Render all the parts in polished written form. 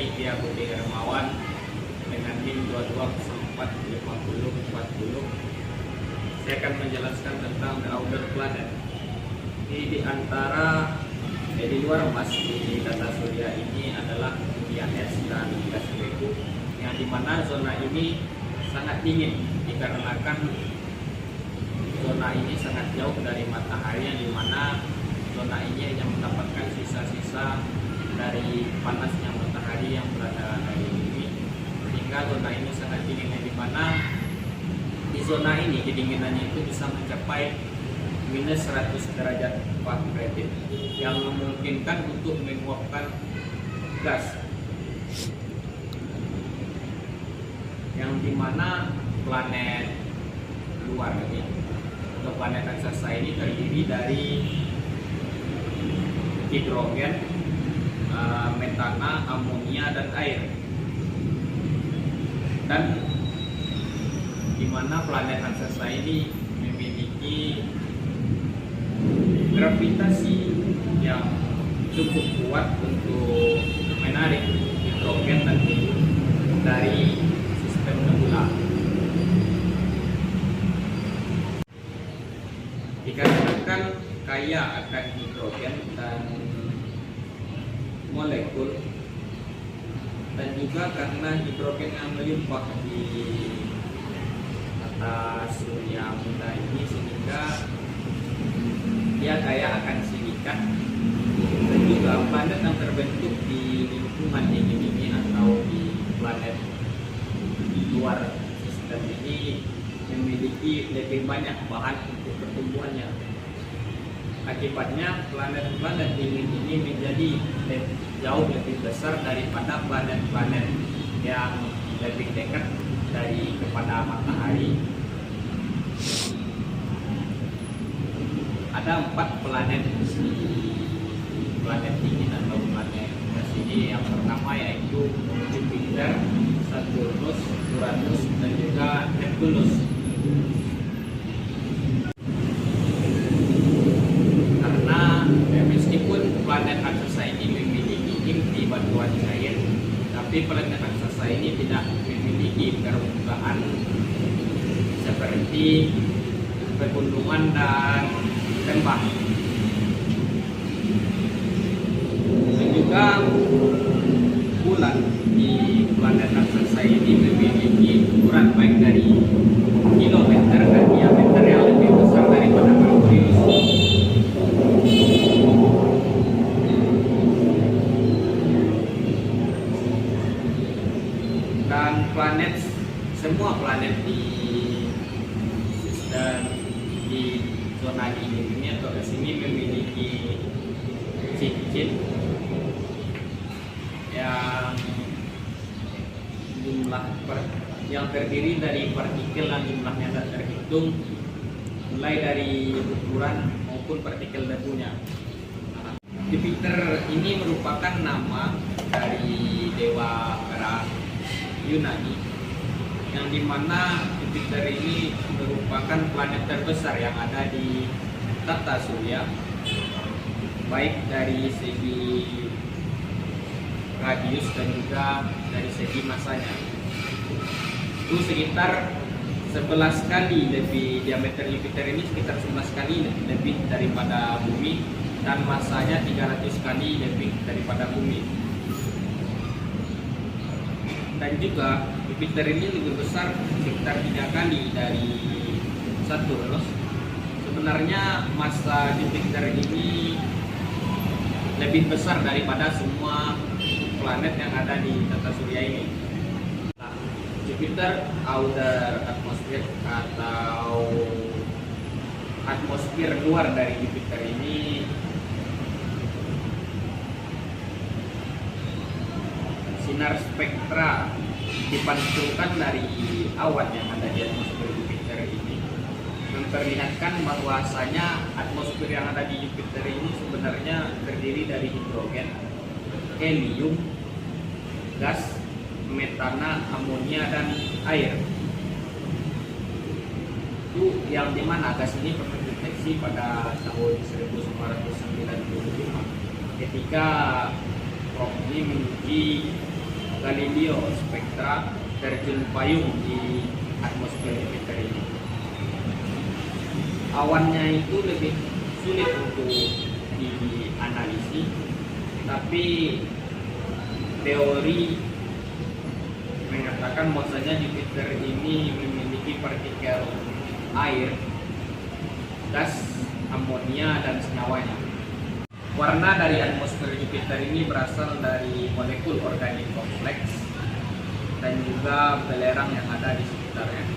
Aditya Budi Hermawan dengan NIM 22045040. Saya akan menjelaskan tentang the outer planet. Ini di luar Mas di tata surya ini adalah Uranus dan gas Merkurius, yang dimana zona ini sangat dingin dikarenakan zona ini sangat jauh dari matahari, yang dimana zona ini yang mendapatkan sisa-sisa dari panasnya matahari yang berada dari bumi, sehingga zona ini sangat dingin, yang dimana di zona ini kedinginannya itu bisa mencapai minus 100 derajat Fahrenheit yang memungkinkan untuk menguapkan gas, yang dimana planet luar ini atau planet raksasa ini terdiri dari hidrogen, metana, amonia, dan air. Dan dimana planet raksasa ini memiliki gravitasi yang cukup kuat untuk menarik hidrogen dan helium dari sistem nebula. Dikarenakan kaya akan hidrogen dan molekul, dan juga karena hidrogen yang melimpah di atas surya muda ini, sehingga dia kaya akan silikat, dan juga planet yang terbentuk di lingkungan ini atau di planet luar sistem ini memiliki lebih banyak bahan untuk pertumbuhannya. Akibatnya planet-planet dingin ini menjadi jauh lebih besar daripada planet-planet yang lebih dekat kepada matahari. Ada 4 planet dingin atau planet gas ini. Yang pertama yaitu Jupiter, Saturnus, Uranus, dan juga Neptunus. Karena meskipun planet raksasa ini memiliki inti batuan cair, tapi planet raksasa ini tidak memiliki permukaan seperti pegunungan dan lembah. Dan juga bulan di planet raksasa ini memiliki ukuran baik dari kilometer dan diameter yang lebih besar daripada Merkurius. Dan semua planet di zona dingin ini atau di sini memiliki cincin yang terdiri dari partikel yang jumlahnya tidak terhitung, mulai dari ukuran maupun partikel debunya. Jupiter ini merupakan nama dari dewa merah Yunani, yang dimana Jupiter ini merupakan planet terbesar yang ada di tata surya, baik dari segi radius dan juga dari segi masanya. Itu sekitar 11 kali lebih, diameter Jupiter ini sekitar 11 kali lebih daripada bumi, dan masanya 300 kali lebih daripada bumi. Dan juga Jupiter ini lebih besar sekitar 3 kali dari Saturnus. Sebenarnya massa Jupiter ini lebih besar daripada semua planet yang ada di tata surya ini. Jupiter outer atmosphere atau atmosfer luar dari Jupiter ini sinar spektra dipantulkan dari awan yang ada di atmosfer Jupiter ini, memperlihatkan bahwasanya atmosfer yang ada di Jupiter ini sebenarnya terdiri dari hidrogen, helium, gas, metana, amonia, dan air. Itu yang dimana gas ini pernah dideteksi pada tahun 1995 ketika Prof. menguji Galileo spektra terjun payung di atmosfer Jupiter ini. Awannya itu lebih sulit untuk dianalisis, tapi teori mengatakan bahwasanya Jupiter ini memiliki partikel air, gas, amonia, dan senyawanya. Warna dari atmosfer Jupiter ini berasal dari molekul organik kompleks dan juga belerang yang ada di sekitarnya.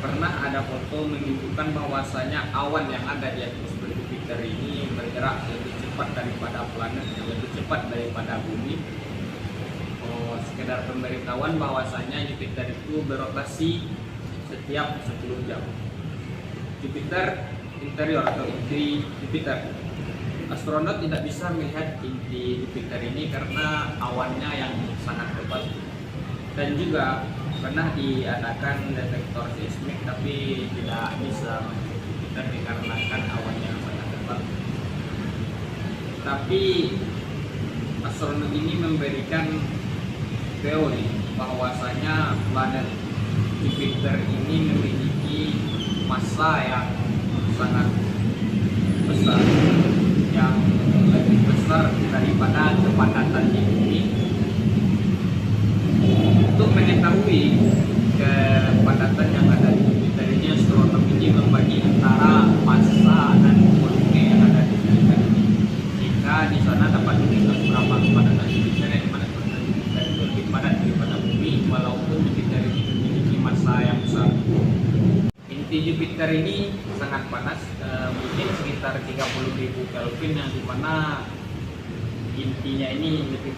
Pernah ada foto menunjukkan bahwasanya awan yang ada di atmosfer Jupiter ini bergerak lebih cepat daripada planet, lebih cepat daripada bumi. Sekedar pemberitahuan bahwasanya Jupiter itu berotasi setiap 10 jam. Jupiter interior atau inti Jupiter. Astronot tidak bisa melihat inti Jupiter ini karena awannya yang sangat tebal. Dan juga pernah diadakan detektor seismik tapi tidak bisa melihat Jupiter dikarenakan awannya yang sangat tebal. Tapi astronot ini memberikan teori bahwasanya planet Jupiter ini memiliki massa yang sangat besar, yang lebih besar daripada kepadatan di bumi. Untuk mengetahui kepadatan yang ada di Jupiter ini, astronom ini membagi antara massa dan volume yang ada di Jupiter ini. Jika di sana dapat dilihat berapa kepadatan Jupiter, yang mana kepadatan Jupiter itu lebih padat daripada bumi, walaupun Jupiter ini memiliki massa yang besar. Inti Jupiter ini sangat panas, mungkin sekitar 30.000 Kelvin, yang dimana intinya ini lebih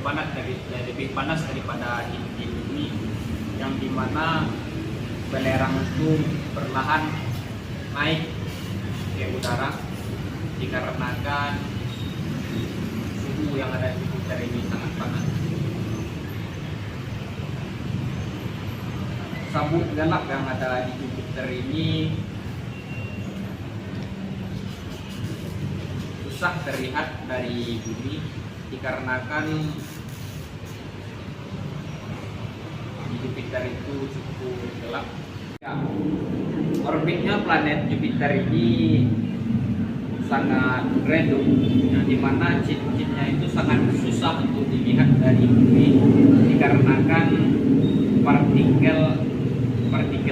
panas daripada inti bumi, yang dimana belerang itu perlahan naik ke udara dikarenakan suhu yang ada di Jupiter ini sangat panas. Sabut gelap yang ada di Jupiter ini susah terlihat dari bumi dikarenakan di Jupiter itu cukup gelap. Ya, orbitnya planet Jupiter ini sangat redup, yang dimana cincinnya itu sangat susah untuk dilihat dari bumi dikarenakan partikel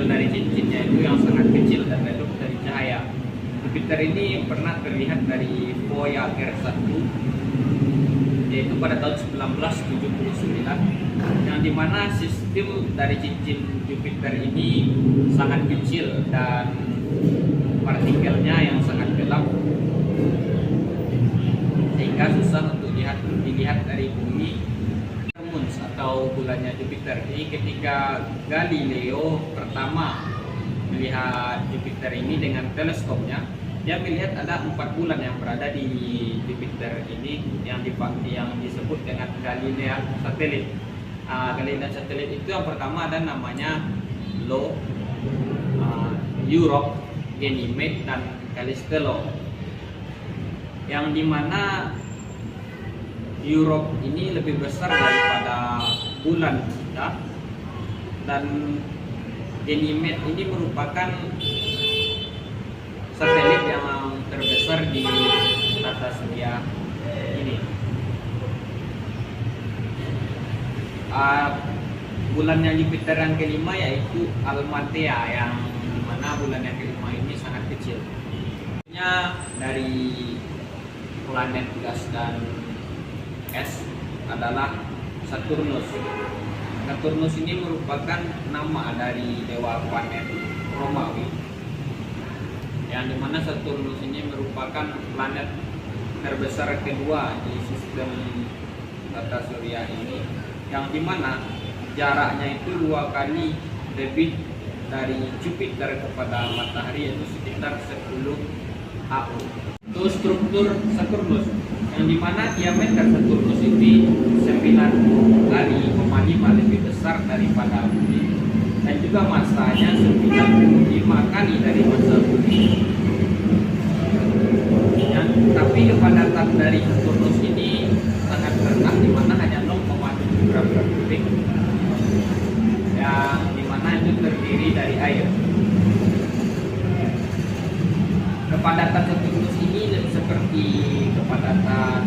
dari cincinnya itu yang sangat kecil dan redup dari cahaya. Jupiter ini pernah terlihat dari Voyager 1, yaitu pada tahun 1979, yang dimana sistem dari cincin Jupiter ini sangat kecil dan partikelnya yang sangat gelap, sehingga susah untuk dilihat dari bumi atau bulannya Jupiter. Jadi ketika Galileo pertama melihat Jupiter ini dengan teleskopnya, dia melihat ada 4 bulan yang berada di Jupiter ini yang disebut dengan Galilean satelit. Galilean satelit itu yang pertama ada namanya Io, Europa, Ganymede, dan Callisto, yang dimana Europa ini lebih besar daripada bulan kita, dan Ganymede ini merupakan satelit yang terbesar di tata surya ini. Bulannya Jupiter yang kelima yaitu Almatea, yang dimana bulan yang kelima ini sangat kecil. Dari planet gas dan es adalah Saturnus. Saturnus ini merupakan nama dari dewa planet Romawi, yang dimana Saturnus ini merupakan planet terbesar kedua di sistem tata surya ini, yang dimana jaraknya itu 2 kali lebih dari Jupiter kepada matahari, yaitu sekitar 10 AU. Itu struktur Saturnus, yang dimana diameter Saturnus ini 90 kali 5 lebih besar daripada bumi, dan juga massanya 95 kali dari massa bumi. Tapi kepadatan dari Saturnus ini sangat rendah, dimana hanya 0,7 gram per atmosferik yang dimana itu terdiri dari air. Kepadatan Saturnus ini seperti kepadatan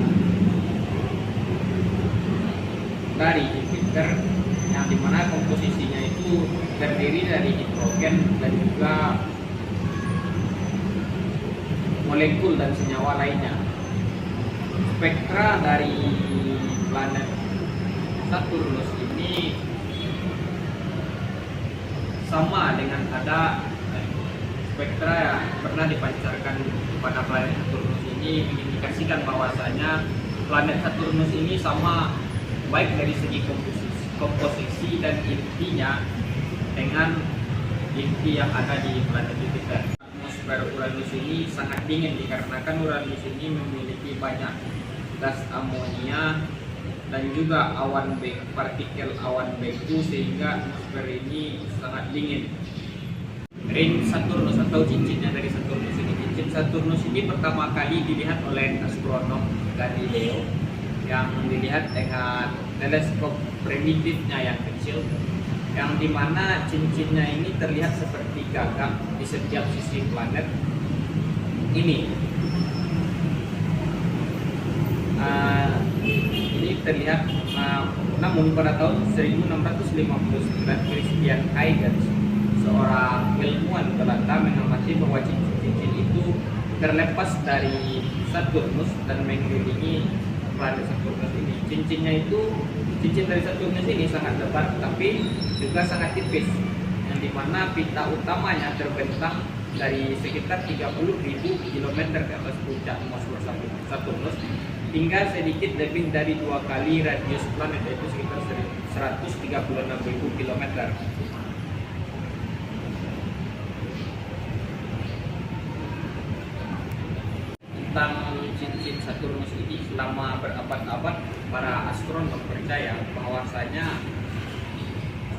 dari Jupiter, yang dimana komposisinya itu terdiri dari hidrogen dan juga molekul dan senyawa lainnya. Spektra dari planet Saturnus ini sama dengan ada spektra yang pernah dipancarkan pada planet Saturnus ini, mengindikasikan bahwasanya planet Saturnus ini sama baik dari segi komposisi dan intinya dengan inti yang ada di planet Jupiter. Atmosfer Uranus ini sangat dingin dikarenakan Uranus ini memiliki banyak gas amonia dan juga awan partikel awan beku, sehingga atmosfer ini sangat dingin. Ring Saturnus atau cincinnya dari Saturnus ini, cincin Saturnus ini pertama kali dilihat oleh astronom Galileo yang dilihat dengan teleskop primitifnya yang kecil, yang dimana cincinnya ini terlihat seperti gagak di setiap sisi planet ini. Ini terlihat, namun pada tahun 1659 Christian Huygens, seorang ilmuwan Belanda, mengamati bahwa cincin itu terlepas dari Saturnus dan mengelilingi planet Saturnus ini. Cincin dari Saturnus ini sangat lebar tapi juga sangat tipis, yang dimana pita utamanya terbentang dari sekitar 30.000 km ke atas puncak atmosfer Saturnus hingga sedikit lebih dari 2 kali radius planet, yaitu sekitar 136.000 km. Tentang cincin Saturnus ini, selama berabad-abad para astronom percaya bahwasanya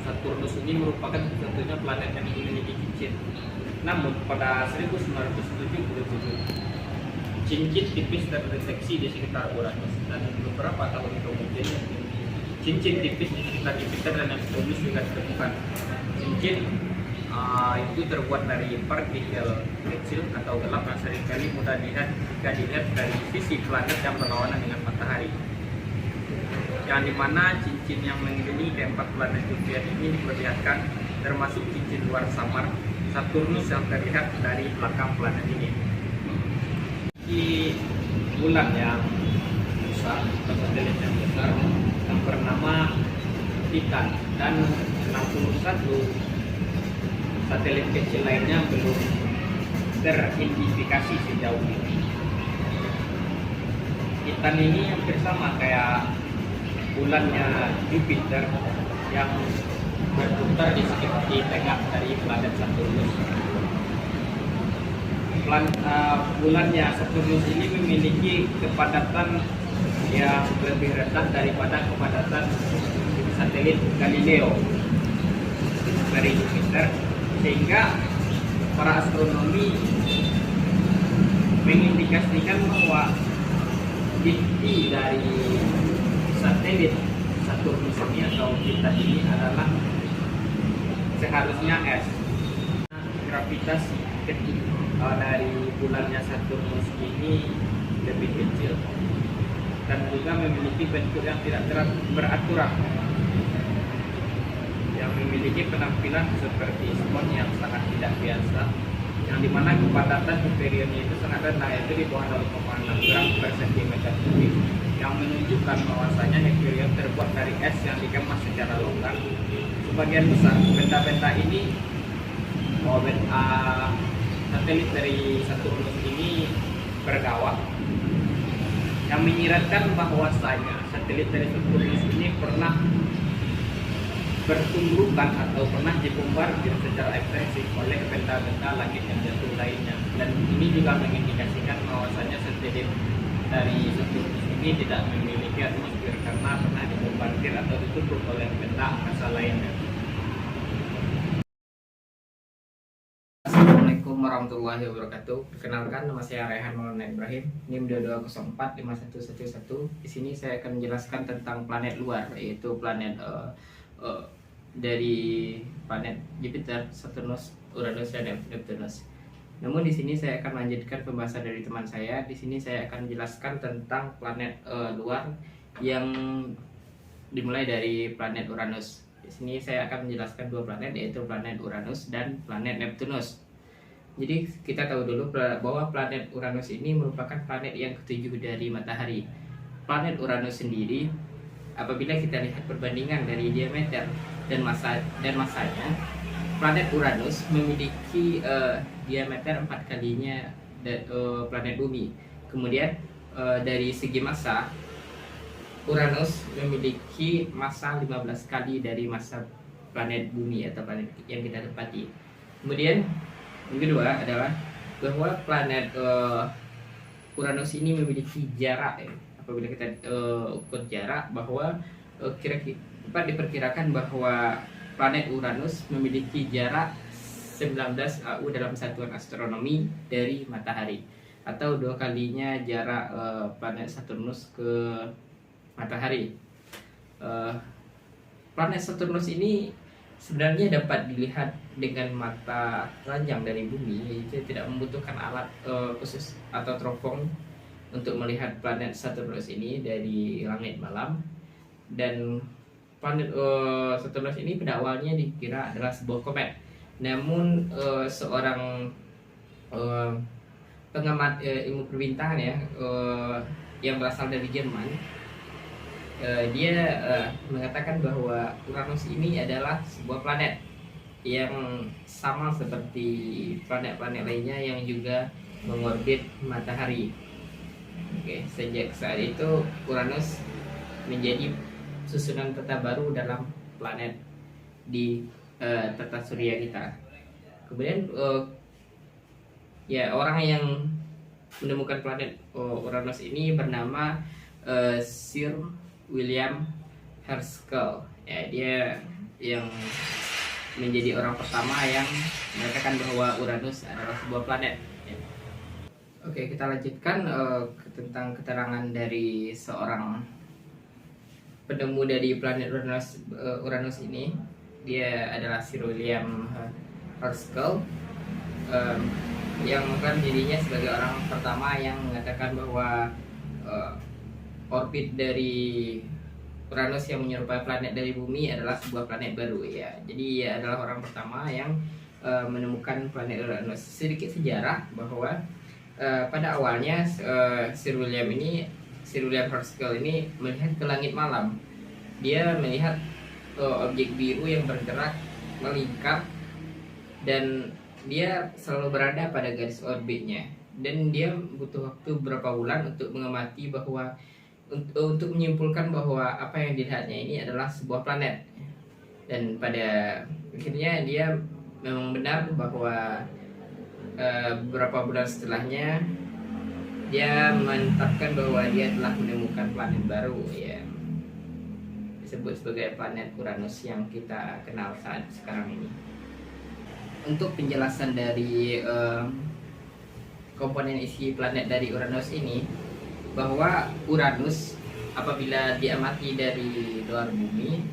Saturnus ini merupakan satu-satunya planet yang memiliki cincin. Namun pada 1977 cincin tipis terdeteksi di sekitar Uranus, dan beberapa tahun kemudian cincin tipis di sekitar Jupiter dan Neptunus juga ditemukan. Cincin itu terbuat dari partikel kecil atau gelap yang seringkali mudah dilihat jika dilihat dari sisi planet yang berlawanan dengan matahari, yang dimana cincin yang mengelilingi keempat planet Jupiter ini diperlihatkan, termasuk cincin luar samar Saturnus yang terlihat dari belakang planet ini. Di bulan yang besar, satelit yang besar yang bernama Titan, dan 61 satelit kecil lainnya belum teridentifikasi sejauh ini. Titan ini hampir sama kayak bulannya Jupiter yang berputar di sekitar di tengah dari planet Saturnus. Bulannya Saturnus ini memiliki kepadatan yang lebih rendah daripada kepadatan satelit Galileo dari Jupiter, sehingga para astronomi mengindikasikan bahwa inti dari satelit Saturnus ini atau Titan ini adalah seharusnya es. Gravitasi dari bulannya Saturnus ini lebih kecil dan juga memiliki bentuk yang tidak beraturan, yang memiliki penampilan seperti spons yang sangat tidak biasa, yang dimana kepadatan Hyperionnya itu sangat rendah, yaitu di bawah 0,6 gram per centimeter kubik, yang menunjukkan bahwasanya Hyperion terbuat dari es yang dikemas secara longgar. Sebagian besar benda-benda ini, satelit dari Saturnus ini bergawak, yang menyiratkan bahwasanya satelit dari Saturnus ini pernah bertumbukan atau pernah dibombardir secara ekstensif oleh benda-benda langit yang jatuh lainnya, dan ini juga mengindikasikan bahwasanya satelit dari Saturnus ini tidak memiliki atmosfer karena pernah dibombardir atau ditutup oleh benda angkasa lainnya. Assalamualaikum warahmatullahi wabarakatuh. Perkenalkan, nama saya Rehan Maulana Ibrahim, NIM 22045111. Di sini saya akan menjelaskan tentang planet luar, yaitu planet dari planet Jupiter, Saturnus, Uranus, dan Neptunus. Namun di sini saya akan melanjutkan pembahasan dari teman saya. Di sini saya akan menjelaskan tentang planet luar yang dimulai dari planet Uranus. Di sini saya akan menjelaskan dua planet, yaitu planet Uranus dan planet Neptunus. Jadi kita tahu dulu bahwa planet Uranus ini merupakan planet yang ketujuh dari Matahari. Planet Uranus sendiri, apabila kita lihat perbandingan dari diameter dan masanya, planet Uranus memiliki diameter 4 kalinya planet Bumi. Kemudian dari segi massa, Uranus memiliki massa 15 kali dari massa planet Bumi atau planet yang kita tempati. Kemudian yang kedua adalah bahwa planet Uranus ini memiliki jarak. Apabila kita ukur jarak, bahwa kira-kira diperkirakan bahwa planet Uranus memiliki jarak 19 AU dalam satuan astronomi dari Matahari, atau 2 kalinya jarak planet Saturnus ke Matahari. Planet Saturnus ini sebenarnya dapat dilihat dengan mata telanjang dari bumi, yaitu tidak membutuhkan alat khusus atau teropong untuk melihat planet Saturnus ini dari langit malam. Dan planet Saturnus ini pada awalnya dikira adalah sebuah komet. Namun seorang pengamat ilmu perbintangan yang berasal dari Jerman, dia mengatakan bahwa Uranus ini adalah sebuah planet yang sama seperti planet-planet lainnya yang juga mengorbit Matahari. Oke, sejak saat itu Uranus menjadi susunan tata baru dalam planet di tata surya kita. Kemudian orang yang menemukan planet Uranus ini bernama Sir William Herschel. Dia yang menjadi orang pertama yang mengatakan bahwa Uranus adalah sebuah planet. Oke, kita lanjutkan tentang keterangan dari seorang penemu dari planet Uranus ini. Dia adalah Sir William Herschel, yang mengklaim dirinya sebagai orang pertama yang mengatakan bahwa orbit dari Uranus yang menyerupai planet dari Bumi adalah sebuah planet baru. Jadi ia adalah orang pertama yang menemukan planet Uranus. Sedikit sejarah bahwa pada awalnya Sir William Herschel ini melihat ke langit malam. Dia melihat objek biru yang bergerak melingkar, dan dia selalu berada pada garis orbitnya. Dan dia butuh waktu beberapa bulan untuk mengamati bahwa untuk menyimpulkan bahwa apa yang dilihatnya ini adalah sebuah planet. Dan pada akhirnya dia memang benar bahwa beberapa bulan setelahnya dia menetapkan bahwa dia telah menemukan planet baru, disebut sebagai planet Uranus yang kita kenal saat sekarang ini. Untuk penjelasan dari komponen isi planet dari Uranus ini, bahwa Uranus apabila diamati dari luar bumi,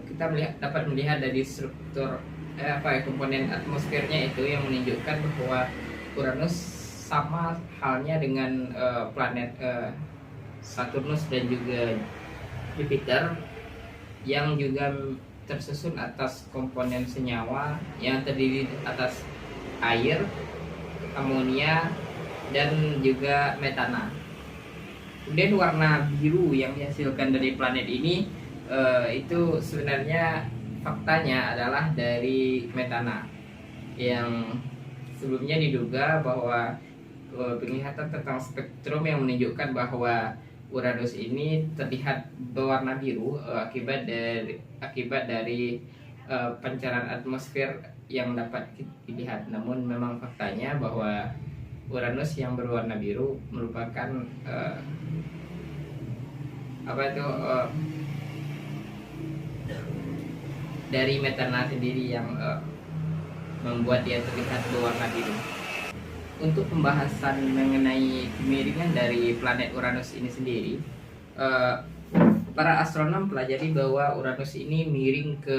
kita dapat melihat dari struktur komponen atmosfernya itu yang menunjukkan bahwa Uranus sama halnya dengan planet Saturnus dan juga Jupiter, yang juga tersusun atas komponen senyawa yang terdiri atas air, amonia, dan juga metana. Kemudian warna biru yang dihasilkan dari planet ini itu sebenarnya faktanya adalah dari metana, yang sebelumnya diduga bahwa penglihatan tentang spektrum yang menunjukkan bahwa Uranus ini terlihat berwarna biru akibat dari pancaran atmosfer yang dapat dilihat. Namun memang faktanya bahwa Uranus yang berwarna biru merupakan dari metana sendiri yang membuat dia terlihat berwarna biru. Untuk pembahasan mengenai kemiringan dari planet Uranus ini sendiri, para astronom pelajari bahwa Uranus ini miring ke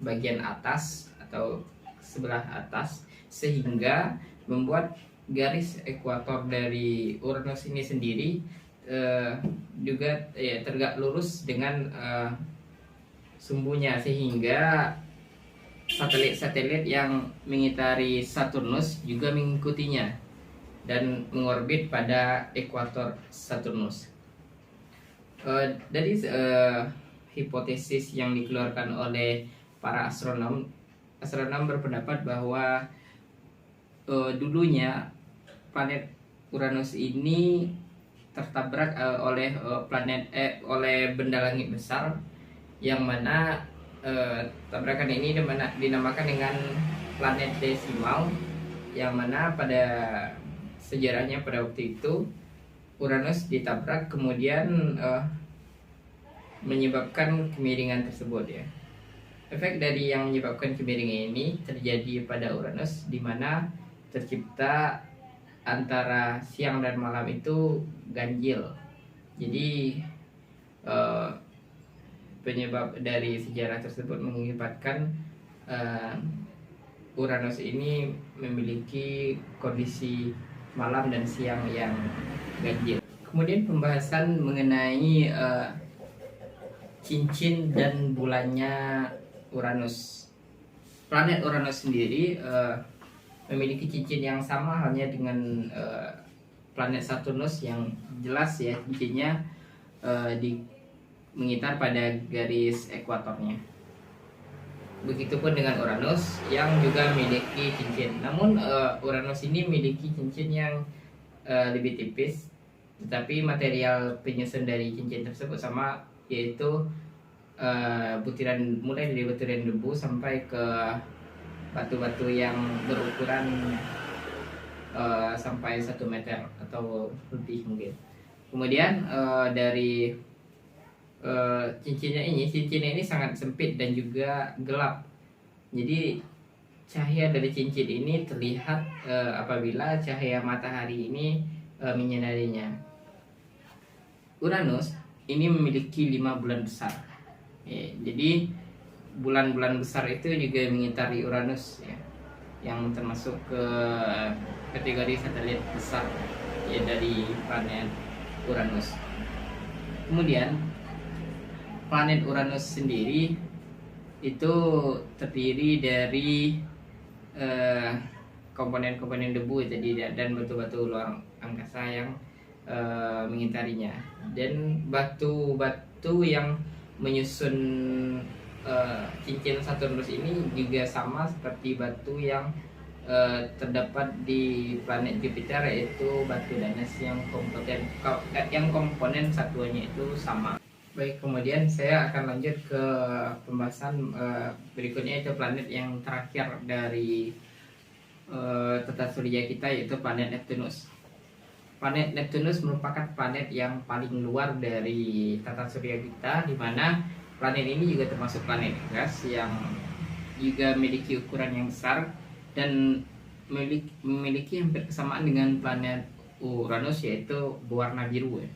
bagian atas atau sebelah atas, sehingga membuat garis ekuator dari Uranus ini sendiri juga tegak lurus dengan sumbunya, sehingga satelit-satelit yang mengitari Saturnus juga mengikutinya dan mengorbit pada ekuator Saturnus. Dari hipotesis yang dikeluarkan oleh para astronom berpendapat bahwa dulunya planet Uranus ini tertabrak oleh benda langit besar, yang mana tabrakan ini dinamakan dengan planet desimal, yang mana pada sejarahnya pada waktu itu Uranus ditabrak kemudian menyebabkan kemiringan tersebut ya. Efek dari yang menyebabkan kemiringan ini terjadi pada Uranus, di mana tercipta antara siang dan malam itu ganjil. Jadi penyebab dari sejarah tersebut mengakibatkan Uranus ini memiliki kondisi malam dan siang yang ganjil. Kemudian pembahasan mengenai cincin dan bulannya Uranus. Planet Uranus sendiri memiliki cincin yang sama halnya dengan planet Saturnus, yang jelas ya cincinnya mengitar pada garis ekuatornya. Begitupun dengan Uranus yang juga memiliki cincin. Namun Uranus ini memiliki cincin yang lebih tipis, tetapi material penyusun dari cincin tersebut sama, yaitu mulai dari butiran debu sampai ke batu-batu yang berukuran sampai 1 meter atau lebih mungkin. Kemudian dari cincinnya ini sangat sempit dan juga gelap. Jadi cahaya dari cincin ini terlihat apabila cahaya matahari ini menyinarinya. Uranus ini memiliki 5 bulan besar. Jadi bulan-bulan besar itu juga mengitari Uranus ya, yang termasuk ke kategori satelit besar ya dari planet Uranus. Kemudian planet Uranus sendiri itu terdiri dari komponen-komponen debu jadi dan batu-batu luar angkasa yang mengitarinya, dan batu-batu yang menyusun cincin Saturnus ini juga sama seperti batu yang terdapat di planet Jupiter, yaitu batu danas yang komponen satuannya itu sama. Baik, kemudian saya akan lanjut ke pembahasan berikutnya, itu planet yang terakhir dari tata surya kita, yaitu planet Neptunus. Planet Neptunus merupakan planet yang paling luar dari tata surya kita, di mana planet ini juga termasuk planet gas yang juga memiliki ukuran yang besar dan memiliki hampir kesamaan dengan planet Uranus, yaitu berwarna biru ya.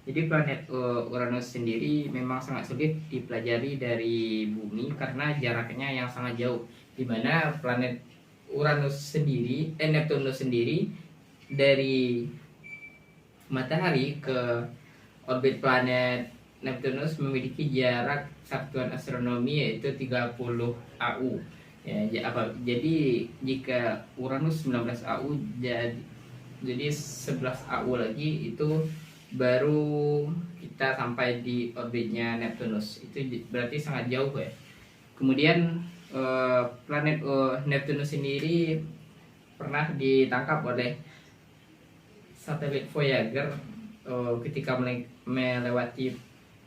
Jadi planet Uranus sendiri memang sangat sulit dipelajari dari bumi karena jaraknya yang sangat jauh, di mana planet Neptunus sendiri dari matahari ke orbit planet Neptunus memiliki jarak satuan astronomi yaitu 30 AU. Ya, jadi jika Uranus 19 AU, jadi 11 AU lagi itu baru kita sampai di orbitnya Neptunus. Itu berarti sangat jauh ya. Kemudian planet Neptunus sendiri pernah ditangkap oleh satelit Voyager ketika melewati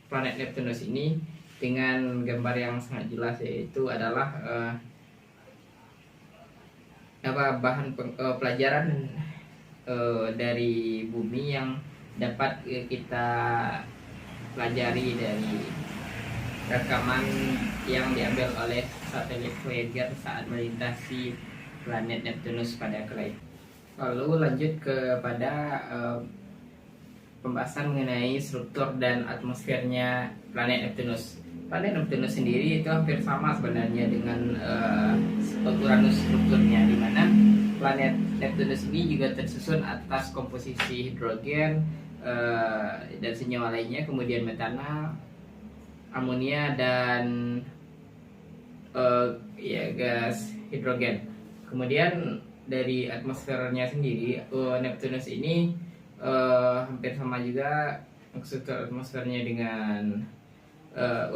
planet Neptunus ini dengan gambar yang sangat jelas, yaitu adalah bahan pelajaran dari bumi yang dapat kita pelajari dari rekaman yang diambil oleh satelit Voyager saat melintasi planet Neptunus pada kala itu. Lalu lanjut kepada pembahasan mengenai struktur dan atmosfernya planet Neptunus. Planet Neptunus sendiri itu hampir sama sebenarnya dengan Uranus strukturnya, di mana planet Neptunus ini juga tersusun atas komposisi hidrogen dan senyawa lainnya, kemudian metana, amonia, dan gas hidrogen. Kemudian dari atmosfernya sendiri, Neptunus ini hampir sama juga struktur atmosfernya dengan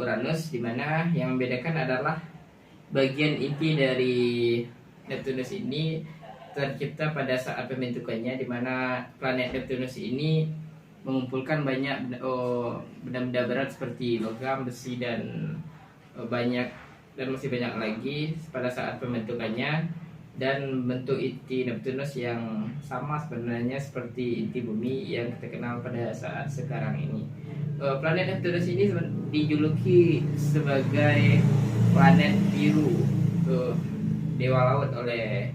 Uranus, di mana yang membedakan adalah bagian inti dari Neptunus ini tercipta pada saat pembentukannya, di mana planet Neptunus ini mengumpulkan banyak benda-benda berat seperti logam, besi, dan masih banyak lagi pada saat pembentukannya, dan bentuk inti Neptunus yang sama sebenarnya seperti inti bumi yang kita kenal pada saat sekarang ini. Planet Neptunus ini dijuluki sebagai planet biru, dewa laut oleh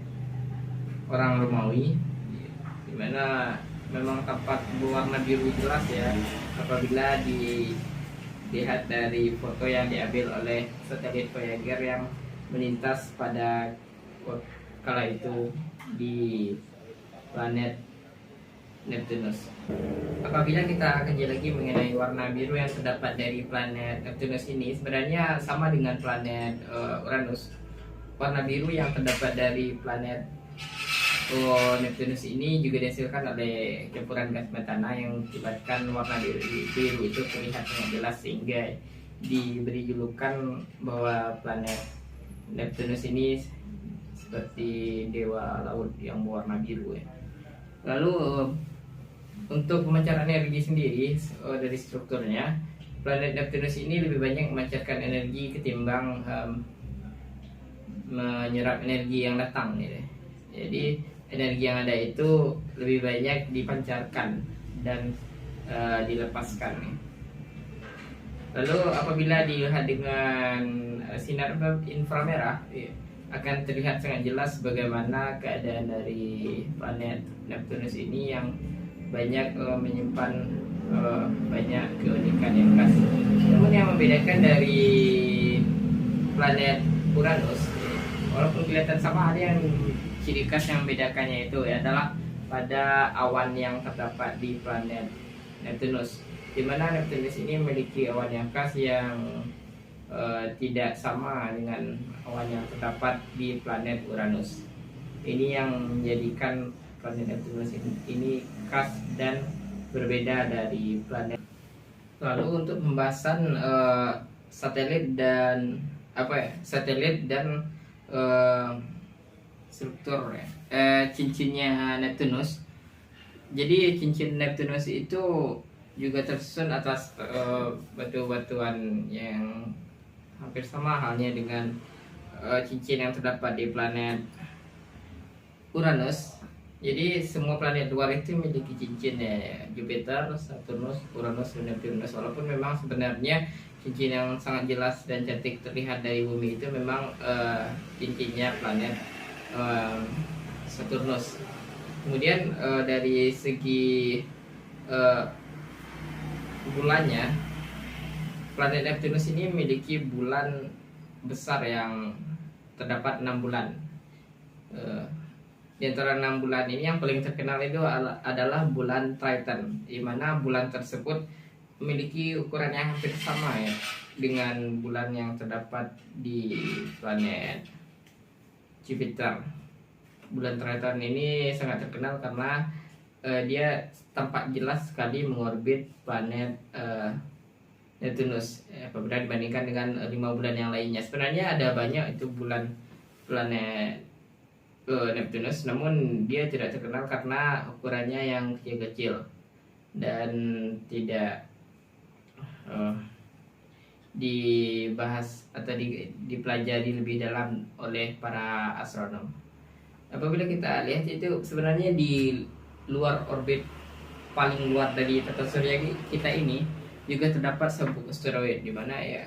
orang Romawi, dimana memang tampak berwarna biru jelas ya apabila dilihat dari foto yang diambil oleh satelit Voyager yang melintas pada kala itu di planet Neptunus. Apabila kita kaji lagi mengenai warna biru yang terdapat dari planet Neptunus ini, sebenarnya sama dengan planet Uranus. Warna biru yang terdapat dari planet Neptunus ini juga dihasilkan oleh campuran gas metana yang mengakibatkan warna biru itu terlihat sangat jelas, sehingga diberi julukan bahwa planet Neptunus ini seperti dewa laut yang berwarna biru ya. Lalu untuk pemancaran energi sendiri dari strukturnya, planet Neptunus ini lebih banyak memancarkan energi ketimbang menyerap energi yang datang gitu. Jadi energi yang ada itu lebih banyak dipancarkan dan dilepaskan. Lalu apabila dilihat dengan sinar inframerah, akan terlihat sangat jelas bagaimana keadaan dari planet Neptunus ini yang banyak menyimpan banyak keunikan yang khas. Namun yang membedakan dari planet Uranus, walaupun kelihatan sama, ada yang ciri khas yang membedakannya itu adalah pada awan yang terdapat di planet Neptunus, di mana Neptunus ini memiliki awan yang khas yang tidak sama dengan awan yang terdapat di planet Uranus. Ini yang menjadikan planet Neptunus ini khas dan berbeda dari planet. Lalu untuk pembahasan satelit dan struktur cincinnya Neptunus. Jadi cincin Neptunus itu juga tersusun atas batu-batuan yang hampir sama halnya dengan cincin yang terdapat di planet Uranus. Jadi semua planet luar itu memiliki cincin ya, Jupiter, Saturnus, Uranus, dan Neptunus. Walaupun memang sebenarnya cincin yang sangat jelas dan cantik terlihat dari bumi itu memang cincinnya planet Saturnus. Kemudian dari segi bulannya, planet Neptunus ini memiliki bulan besar yang terdapat 6 bulan. Di antara 6 bulan ini yang paling terkenal itu adalah bulan Triton, di mana bulan tersebut memiliki ukuran yang hampir sama ya dengan bulan yang terdapat di planet Jupiter. Bulan Triton ini sangat terkenal karena dia tampak jelas sekali mengorbit planet Neptunus apabila dibandingkan dengan 5 bulan yang lainnya. Sebenarnya ada banyak itu bulan planet Neptunus, namun dia tidak terkenal karena ukurannya yang kecil-kecil dan tidak dibahas atau dipelajari lebih dalam oleh para astronom. Apabila kita lihat itu sebenarnya di luar orbit paling luar dari tata surya kita ini juga terdapat sebuah asteroid, di mana ya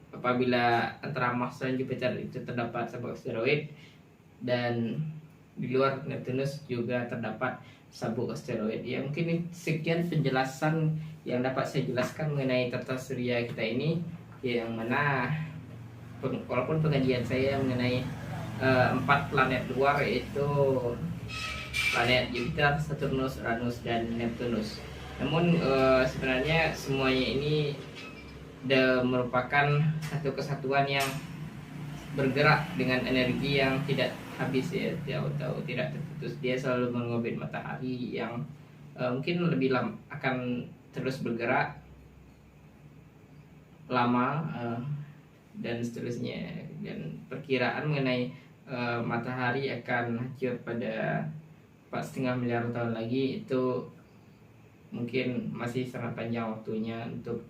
apabila antara Mars dan Jupiter itu terdapat sebuah asteroid, dan di luar Neptunus juga terdapat sabuk asteroid. Ya mungkin sekian penjelasan yang dapat saya jelaskan mengenai tata surya kita ini, yang mana walaupun pengajian saya mengenai 4 planet luar, yaitu planet Jupiter, Saturnus, Uranus, dan Neptunus. Namun sebenarnya semuanya ini merupakan satu kesatuan yang bergerak dengan energi yang tidak habis ya, atau tidak terputus. Dia selalu mengorbit matahari yang mungkin lebih lama, akan terus bergerak lama dan seterusnya. Dan perkiraan mengenai matahari akan hancur pada 4,5 miliar tahun lagi itu mungkin masih sangat panjang waktunya untuk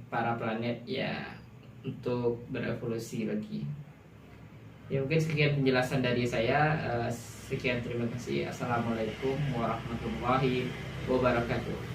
para planet ya untuk berevolusi lagi. Ya mungkin sekian penjelasan dari saya. Sekian, terima kasih. Assalamualaikum warahmatullahi wabarakatuh.